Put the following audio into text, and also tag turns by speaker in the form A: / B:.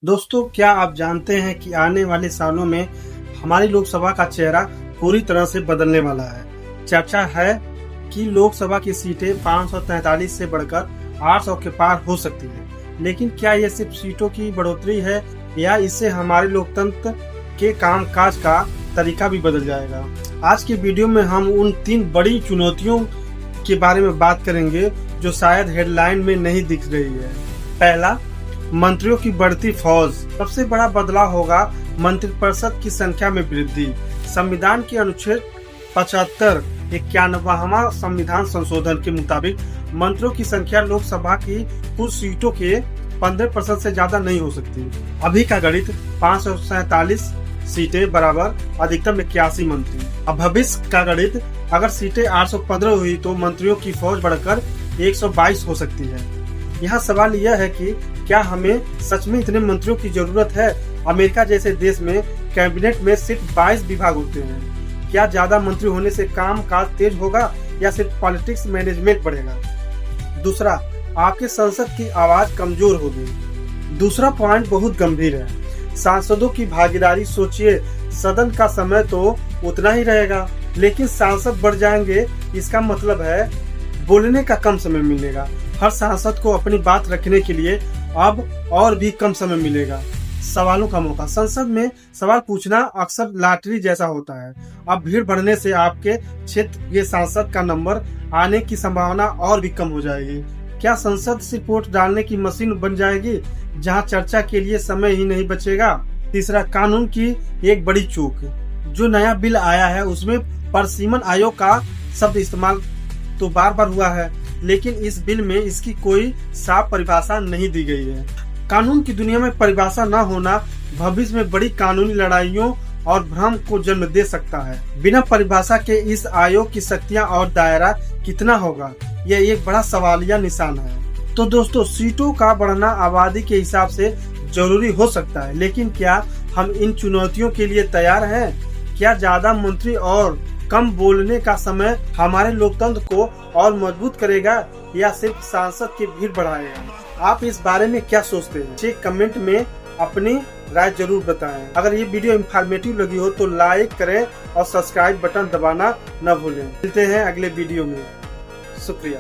A: दोस्तों, क्या आप जानते हैं कि आने वाले सालों में हमारी लोकसभा का चेहरा पूरी तरह से बदलने वाला है। चर्चा है कि लोकसभा की सीटें 543 से बढ़कर 800 के पार हो सकती हैं। लेकिन क्या यह सिर्फ सीटों की बढ़ोतरी है या इससे हमारे लोकतंत्र के कामकाज का तरीका भी बदल जाएगा? आज की वीडियो में हम उन 3 बड़ी चुनौतियों के बारे में बात करेंगे जो शायद हेडलाइन में नहीं दिख रही है। पहला, मंत्रियों की बढ़ती फौज। सबसे बड़ा बदलाव होगा मंत्रिपरिषद की संख्या में वृद्धि। संविधान के अनुच्छेद 75 91वां संविधान संशोधन के मुताबिक मंत्रियों की संख्या लोकसभा की कुल सीटों के 15% से ज्यादा नहीं हो सकती। अभी का गणित 547 सीटें बराबर अधिकतम 81 मंत्री। अब भविष्य का गणित, अगर सीटें 815 हुई तो मंत्रियों की फौज बढ़कर 122 हो सकती है। यहाँ सवाल यह है कि क्या हमें सच में इतने मंत्रियों की जरूरत है? अमेरिका जैसे देश में कैबिनेट में सिर्फ 22 विभाग होते हैं। क्या ज्यादा मंत्री होने से काम काज तेज होगा या सिर्फ पॉलिटिक्स मैनेजमेंट बढ़ेगा? दूसरा, आपके संसद की आवाज कमजोर होगी। दूसरा पॉइंट बहुत गंभीर है। सांसदों की भागीदारी सोचिए, सदन का समय तो उतना ही रहेगा, लेकिन सांसद बढ़ जाएंगे। इसका मतलब है बोलने का कम समय मिलेगा। हर सांसद को अपनी बात रखने के लिए अब और भी कम समय मिलेगा। सवालों का मौका। संसद में सवाल पूछना अक्सर लॉटरी जैसा होता है। अब भीड़ बढ़ने से आपके क्षेत्र के सांसद का नंबर आने की संभावना और भी कम हो जाएगी। क्या संसद सिर्फ वोट डालने की मशीन बन जाएगी जहां चर्चा के लिए समय ही नहीं बचेगा? तीसरा, कानून की एक बड़ी चूक। जो नया बिल आया है उसमें परिसीमन आयोग का शब्द इस्तेमाल तो बार बार हुआ है, लेकिन इस बिल में इसकी कोई साफ परिभाषा नहीं दी गई है। कानून की दुनिया में परिभाषा न होना भविष्य में बड़ी कानूनी लड़ाइयों और भ्रम को जन्म दे सकता है। बिना परिभाषा के इस आयोग की शक्तियां और दायरा कितना होगा, यह एक बड़ा सवालिया निशान है। तो दोस्तों, सीटों का बढ़ना आबादी के हिसाब से जरूरी हो सकता है, लेकिन क्या हम इन चुनौतियों के लिए तैयार हैं? क्या ज्यादा मंत्री और कम बोलने का समय हमारे लोकतंत्र को और मजबूत करेगा या सिर्फ सांसद की भीड़ बढ़ाएगा? आप इस बारे में क्या सोचते हैं? मुझे कमेंट में अपनी राय जरूर बताएं। अगर ये वीडियो इंफॉर्मेटिव लगी हो तो लाइक करें और सब्सक्राइब बटन दबाना न भूलें। मिलते हैं अगले वीडियो में। शुक्रिया।